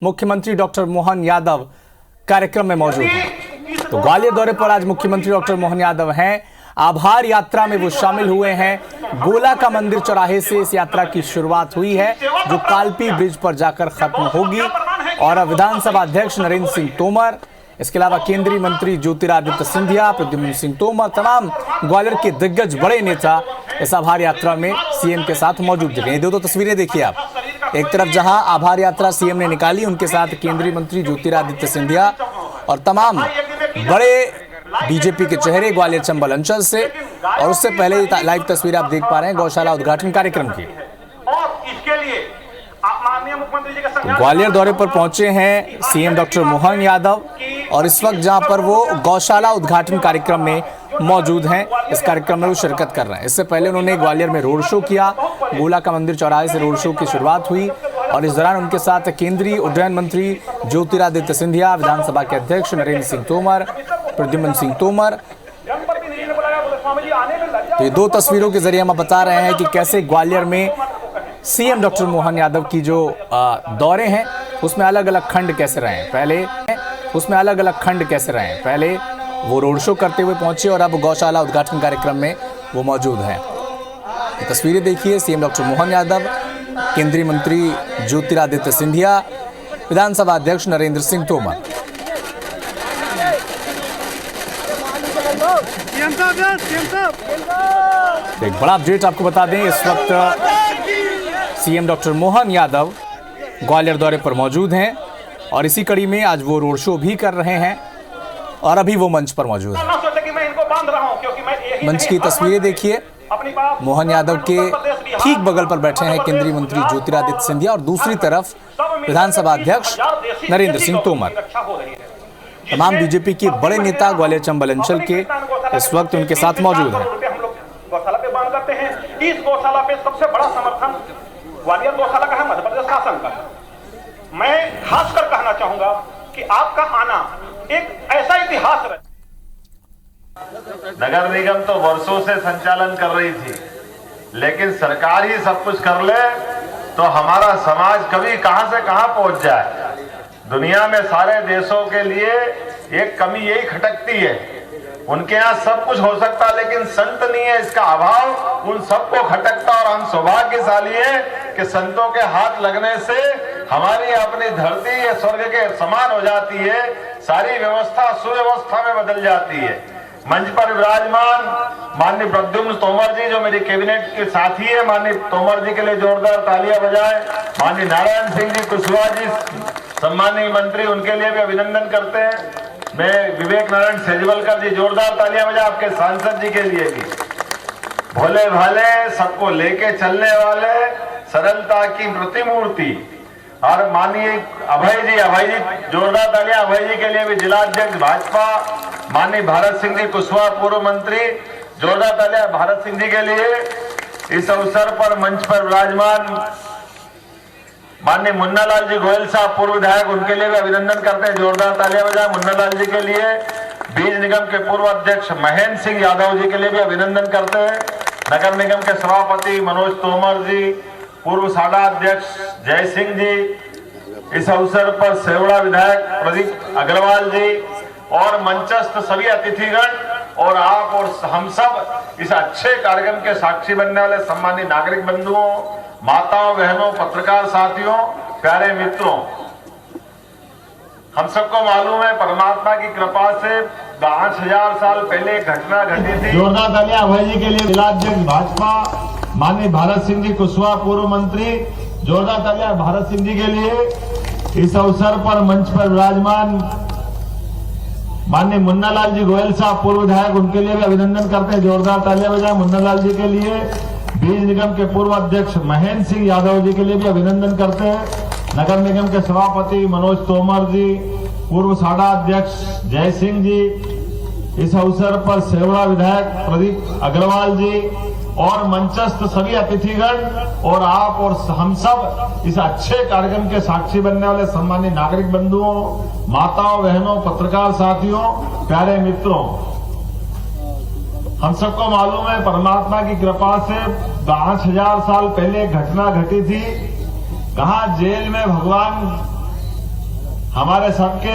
मुख्यमंत्री डॉक्टर मोहन यादव कार्यक्रम में मौजूद हैं। तो ग्वालियर दौरे पर आज मुख्यमंत्री डॉक्टर मोहन यादव हैं। आभार यात्रा में वो शामिल हुए हैं। गोला का मंदिर चौराहे से इस यात्रा की शुरुआत हुई है, जो कालपी ब्रिज पर जाकर खत्म होगी। और विधानसभा अध्यक्ष नरेंद्र सिंह तोमर, इसके अलावा केंद्रीय मंत्री ज्योतिरादित्य सिंधिया, प्रद्युम्न सिंह तोमर, तमाम ग्वालियर के दिग्गज बड़े नेता इस आभार यात्रा में सीएम के साथ मौजूद दिखे। दो तस्वीरें देखिए आप। एक तरफ जहां आभार यात्रा सीएम ने निकाली, उनके साथ केंद्रीय मंत्री ज्योतिरादित्य सिंधिया और तमाम बड़े बीजेपी के चेहरे ग्वालियर चंबल अंचल से। और उससे पहले लाइव तस्वीर आप देख पा रहे हैं गौशाला उद्घाटन कार्यक्रम की। तो ग्वालियर दौरे पर पहुंचे हैं सीएम डॉक्टर मोहन यादव और इस वक्त जहां पर वो गौशाला उद्घाटन कार्यक्रम में मौजूद हैं, इस कार्यक्रम में वो शिरकत कर रहे हैं। इससे पहले उन्होंने ग्वालियर में रोड शो किया। गोला का मंदिर चौराहे से रोड शो की शुरुआत हुई और इस दौरान उनके साथ केंद्रीय उड्डयन मंत्री ज्योतिरादित्य सिंधिया, विधानसभा के अध्यक्ष नरेंद्र सिंह तोमर, प्रद्युम्न सिंह तोमर। तो ये दो तस्वीरों के जरिए हम बता रहे हैं कि कैसे ग्वालियर में सीएम डॉक्टर मोहन यादव की जो दौरे हैं उसमें अलग अलग खंड कैसे रहे। पहले वो रोड शो करते हुए पहुंचे और अब गौशाला उद्घाटन कार्यक्रम में वो मौजूद हैं। तस्वीरें देखिए, सीएम डॉक्टर मोहन यादव, केंद्रीय मंत्री ज्योतिरादित्य सिंधिया, विधानसभा अध्यक्ष नरेंद्र सिंह तोमर। एक बड़ा अपडेट आपको बता दें, इस वक्त सीएम डॉक्टर मोहन यादव ग्वालियर दौरे पर मौजूद हैं और इसी कड़ी में आज वो रोड शो भी कर रहे हैं और अभी वो मंच पर मौजूद हैं। मंच की तस्वीरें देखिए, मोहन यादव के ठीक बगल पर बैठे हैं केंद्रीय मंत्री ज्योतिरादित्य सिंधिया और दूसरी तरफ विधानसभा अध्यक्ष नरेंद्र सिंह तोमर। तमाम बीजेपी के बड़े नेता ग्वालियर चंबल अंचल के इस वक्त उनके साथ मौजूद हैं। गौशाला पे बांध करते हैं। इस गौशाला पे सबसे बड़ा समर्थन ग्वालियर गौशाला का है, मध्य प्रदेश शासन का। मैं खासकर कहना चाहूंगा कि आपका आना एक ऐसा इतिहास है। नगर निगम तो वर्षों से संचालन कर रही थी, लेकिन सरकार ही सब कुछ कर ले तो हमारा समाज कभी कहां से कहां पहुंच जाए। दुनिया में सारे देशों के लिए एक कमी यही खटकती है, उनके यहाँ सब कुछ हो सकता लेकिन संत नहीं है, इसका अभाव उन सबको खटकता। और हम सौभाग्यशाली हैं कि संतों के हाथ लगने से हमारी अपनी धरती ये स्वर्ग के समान हो जाती है, सारी व्यवस्था सुव्यवस्था में बदल जाती है। मंच पर विराजमान माननीय प्रद्युम्न तोमर जी, जो मेरी कैबिनेट के साथी है, माननीय तोमर जी के लिए जोरदार तालियां बजाएं। माननीय नारायण सिंह जी कुशवाहा जी सम्मानीय मंत्री, उनके लिए भी अभिनंदन करते हैं। मैं विवेक नारायण सेजवलकर जी, जोरदार तालियां बजाएं आपके सांसद जी के लिए भी। भोले भाले सबको लेके चलने वाले सरलता की प्रतिमूर्ति। और माननीय अभय जी जोरदार तालियां अभय जी के लिए भी, जिला अध्यक्ष भाजपा माननीय भारत सिंह जी कुशवाहा, पूर्व मंत्री, जोरदार तालियां भारत सिंह जी के लिए। इस अवसर पर मंच पर विराजमान माननीय मुन्नालाल जी गोयल साहब, पूर्व विधायक, उनके लिए भी अभिनंदन करते हैं, जोरदार तालियां बजाएं मुन्नालाल जी के लिए। बीज निगम के पूर्व अध्यक्ष महेंद्र सिंह यादव जी के लिए भी अभिनंदन करते हैं। नगर निगम के सभापति मनोज तोमर जी, पूर्व साडा अध्यक्ष जय सिंह जी, इस अवसर पर सेवड़ा विधायक प्रदीप अग्रवाल जी और मंचस्थ सभी अतिथिगण और आप और हम सब इस अच्छे कार्यक्रम के साक्षी बनने वाले सम्मानित नागरिक बंधुओं, माताओं, बहनों, पत्रकार साथियों, प्यारे मित्रों, हम सबको मालूम है परमात्मा की कृपा से 5000 साल पहले एक घटना घटी थी। जोरदार तालियां अभय जी के लिए, जिला अध्यक्ष भाजपा माननीय भारत सिंह जी कुशवाहा, पूर्व मंत्री, जोरदार तालियां भारत सिंह जी के लिए। इस अवसर पर मंच पर विराजमान माननीय मुन्नालाल जी गोयल साहब, पूर्व विधायक, उनके लिए भी अभिनंदन करते हैं, जोरदार तालियां बजाएं मुन्नालाल जी के लिए। बीज निगम के पूर्व अध्यक्ष महेंद्र सिंह यादव जी के लिए भी अभिनंदन करते हैं। नगर निगम के सभापति मनोज तोमर जी, पूर्व साडा अध्यक्ष जय सिंह जी, इस अवसर पर सेवड़ा विधायक प्रदीप अग्रवाल जी और मंचस्थ सभी अतिथिगण और आप और हम सब इस अच्छे कार्यक्रम के साक्षी बनने वाले सम्मानित नागरिक बंधुओं, माताओं, बहनों, पत्रकार साथियों, प्यारे मित्रों, हम सबको मालूम है परमात्मा की कृपा से 5000 साल पहले एक घटना घटी थी। कहा जेल में भगवान हमारे सबके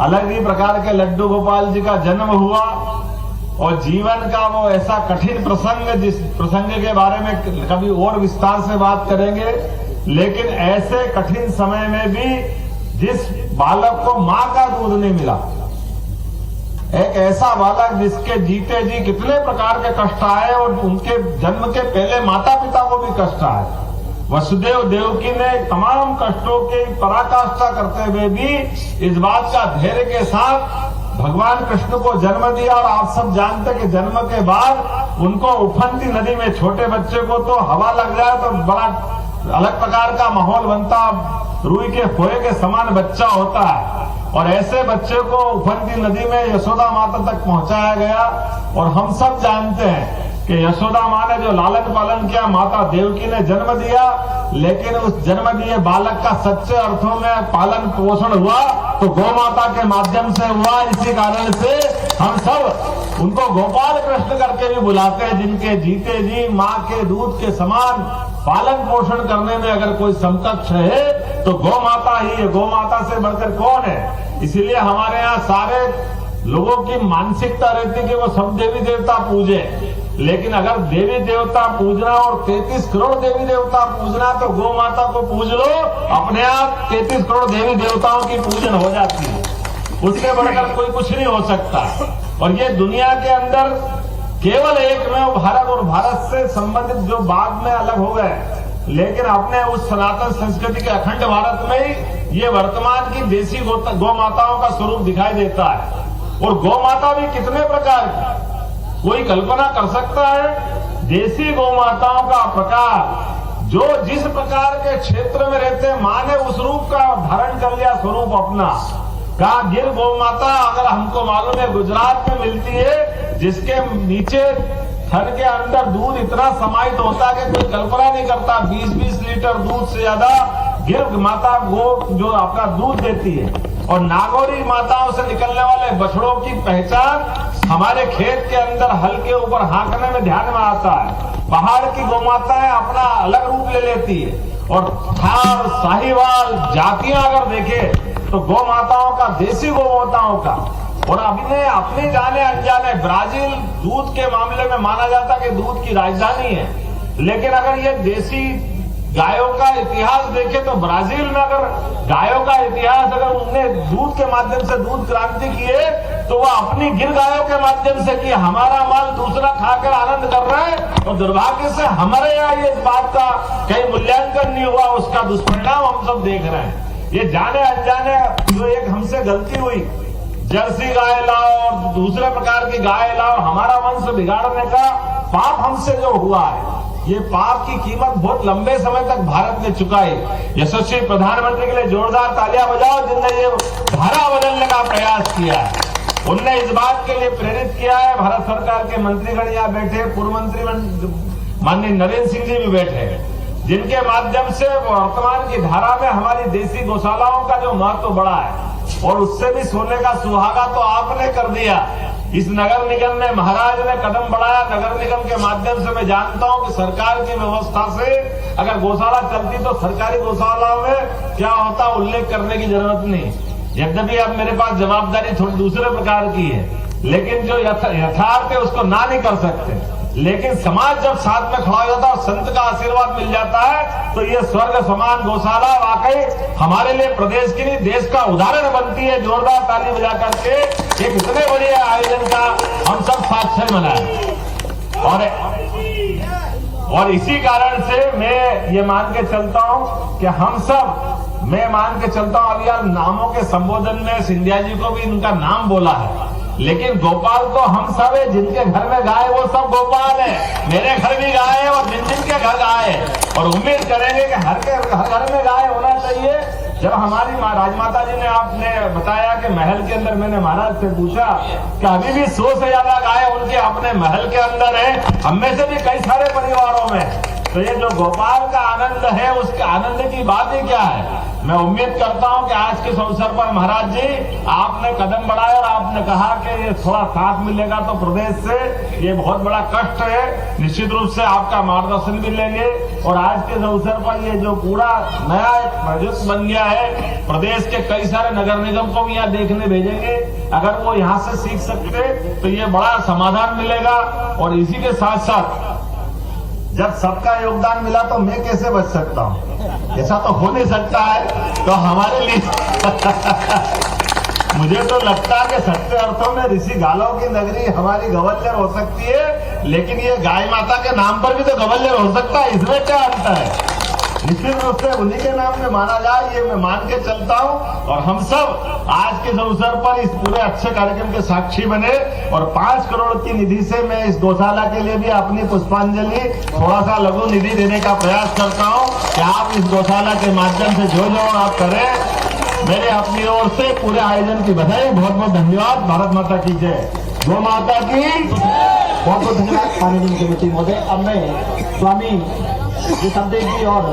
अलग ही प्रकार के लड्डू गोपाल जी का जन्म हुआ और जीवन का वो ऐसा कठिन प्रसंग, जिस प्रसंग के बारे में कभी और विस्तार से बात करेंगे, लेकिन ऐसे कठिन समय में भी जिस बालक को मां का दूध नहीं मिला, एक ऐसा बालक जिसके जीते जी कितने प्रकार के कष्ट आए और उनके जन्म के पहले माता पिता को भी कष्ट आए, वसुदेव देवकी ने तमाम कष्टों की पराकाष्ठा करते हुए भी इस बात का धैर्य के साथ भगवान कृष्ण को जन्म दिया। और आप सब जानते कि जन्म के बाद उनको उफनती नदी में, छोटे बच्चे को तो हवा लग जाए तो बड़ा अलग प्रकार का माहौल बनता, रुई के खोए के समान बच्चा होता है, और ऐसे बच्चे को उफनती नदी में यशोदा माता तक पहुंचाया गया। और हम सब जानते हैं कि यशोदा माँ ने जो लालन पालन किया, माता देवकी ने जन्म दिया, लेकिन उस जन्म दिए बालक का सच्चे अर्थों में पालन पोषण हुआ तो गौ माता के माध्यम से हुआ। इसी कारण से हम सब उनको गोपाल कृष्ण करके भी बुलाते हैं, जिनके जीते जी माँ के दूध के समान पालन पोषण करने में अगर कोई समकक्ष है तो गौ माता ही है। गौ माता से बढ़कर कौन है? इसीलिए हमारे यहाँ सारे लोगों की मानसिकता रहती कि वो सब देवी देवता पूजे, लेकिन अगर देवी देवता पूजना और 33 करोड़ देवी देवता पूजना तो गौ माता को पूज लो, अपने आप 33 करोड़ देवी देवताओं की पूजन हो जाती है। उससे बढ़कर कोई कुछ नहीं हो सकता। और ये दुनिया के अंदर केवल एक में भारत, और भारत से संबंधित जो बाद में अलग हो गए, लेकिन अपने उस सनातन संस्कृति के अखंड भारत में ही ये वर्तमान की देसी गौ माताओं का स्वरूप दिखाई देता है। और गौ माता भी कितने प्रकार की, कोई कल्पना कर सकता है? देसी गौ माताओं का प्रकार, जो जिस प्रकार के क्षेत्र में रहते हैं, माँ ने उस रूप का धारण कर लिया, स्वरूप अपना का। गिर गौ माता अगर हमको मालूम है गुजरात में मिलती है, जिसके नीचे थन के अंदर दूध इतना समाहित होता है कि कोई कल्पना नहीं करता। 20-20 लीटर दूध से ज्यादा गिर माता गो जो आपका दूध देती है। और नागौरी माताओं से निकलने वाले बछड़ों की पहचान हमारे खेत के अंदर हल के ऊपर हाँकने में ध्यान में आता है। पहाड़ की गौ माताएं अपना अलग रूप ले लेती है। और थार, साहिवाल जातियां अगर देखे तो गौ माताओं का, देसी गौ माताओं का, और अपने जाने अनजाने ब्राजील दूध के मामले में माना जाता कि दूध की राजधानी है, लेकिन अगर ये देसी गायों का इतिहास देखे तो ब्राजील में अगर गायों का इतिहास, अगर उनने दूध के माध्यम से दूध क्रांति की है तो वह अपनी गिर गायों के माध्यम से की। हमारा माल दूसरा खाकर आनंद कर रहा है, और दुर्भाग्य से हमारे यहाँ ये इस बात का कहीं मूल्यांकन नहीं हुआ, उसका दुष्परिणाम हम सब देख रहे हैं। ये जाने अनजाने जो एक हमसे गलती हुई, जर्सी गाय लाओ और दूसरे प्रकार की गाय लाओ, हमारा वंश बिगाड़ने का पाप हमसे जो हुआ है, ये पाप की कीमत बहुत लंबे समय तक भारत ने चुकाई। यशस्वी प्रधानमंत्री के लिए जोरदार तालियां बजाओ, जिनने ये धारा बदलने का प्रयास किया है। उनने इस बात के लिए प्रेरित किया है। भारत सरकार के मंत्रीगण यहाँ बैठे, पूर्व मंत्री माननीय नरेंद्र सिंह जी भी बैठे हैं, जिनके माध्यम से वर्तमान की धारा में हमारी देसी गौशालाओं का जो महत्व बढ़ा है, और उससे भी सोने का सुहागा तो आपने कर दिया। इस नगर निगम में महाराज ने कदम बढ़ाया। नगर निगम के माध्यम से मैं जानता हूं कि सरकार की व्यवस्था से अगर गौशाला चलती तो सरकारी गौशालाओं में क्या होता उल्लेख करने की जरूरत नहीं। यद्यपि अब मेरे पास जवाबदारी थोड़ी दूसरे प्रकार की है, लेकिन जो यथार्थ है उसको ना नहीं कर सकते। लेकिन समाज जब साथ में खड़ा हो जाता है और संत का आशीर्वाद मिल जाता है तो ये स्वर्ग समान गौशाला वाकई हमारे लिए प्रदेश की नहीं देश का उदाहरण बनती है। जोरदार ताली बजा करके एक इतने बड़े आयोजन का हम सब साक्षी मनाएं। और इसी कारण से मैं ये मान के चलता हूं कि हम सब, मैं मान के चलता हूं, अब यार नामों के संबोधन में सिंधिया जी को भी इनका नाम बोला है, लेकिन गोपाल तो हम सब है। जिनके घर में गाय वो सब गोपाल है। मेरे घर भी गाय है और जिन के घर गाय है, और उम्मीद करेंगे कि हर घर में गाय होना चाहिए। जब हमारी राजमाता जी ने आपने बताया कि महल के अंदर, मैंने महाराज से पूछा कि अभी भी 100 से ज्यादा गाय उनके अपने महल के अंदर है, हम में से भी कई सारे परिवारों में। तो ये जो गोपाल का आनंद है, उसके आनंद की बात ही क्या है? मैं उम्मीद करता हूं कि आज के इस अवसर पर महाराज जी आपने कदम बढ़ाया और आपने कहा कि ये थोड़ा साथ मिलेगा तो प्रदेश से ये बहुत बड़ा कष्ट है, निश्चित रूप से आपका मार्गदर्शन भी लेंगे। और आज के इस अवसर पर ये जो पूरा नया एक प्रोजेक्ट बन गया है, प्रदेश के कई सारे नगर निगम को भी यहाँ देखने भेजेंगे। अगर वो यहाँ से सीख सकते तो ये बड़ा समाधान मिलेगा। और इसी के साथ साथ जब सबका योगदान मिला तो मैं कैसे बच सकता हूं? ऐसा तो हो नहीं सकता है। तो हमारे लिए मुझे तो लगता है कि सच्चे अर्थों में ऋषि गालों की नगरी हमारी गवल्यर हो सकती है, लेकिन ये गाय माता के नाम पर भी तो गवल्यर हो सकता है। इसमें क्या अंतर है? निश्चित रूप से उन्हीं के नाम में माना जाए, ये मैं मान के चलता हूं। और हम सब आज के अवसर पर इस पूरे अच्छे कार्यक्रम के साक्षी बने। और 5 करोड़ की निधि से मैं इस गौशाला के लिए भी अपनी पुष्पांजलि थोड़ा सा लघु निधि देने का प्रयास करता हूं कि आप इस गौशाला के माध्यम से जो आप करें। मेरे अपनी ओर से पूरे आयोजन की बधाई, बहुत बहुत धन्यवाद। भारत माता की जय, गौ माता की बहुत बहुत धन्यवाद माननीय कमेटी महोदय। अब मैं स्वामी ऋषभदेव जी और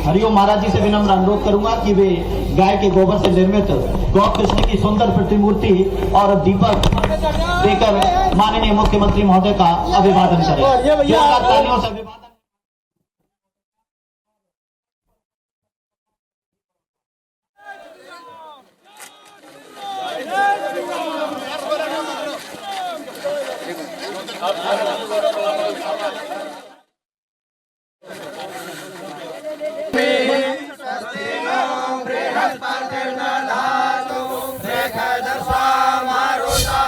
हरिओम महाराज जी से विनम्र अनुरोध करूंगा कि वे गाय के गोबर से निर्मित गौ कृष्ण की सुंदर प्रतिमूर्ति और दीपक देकर माननीय मुख्यमंत्री महोदय का अभिवादन करें। जोरदार तालियों से अभिवादन। बृहस्पति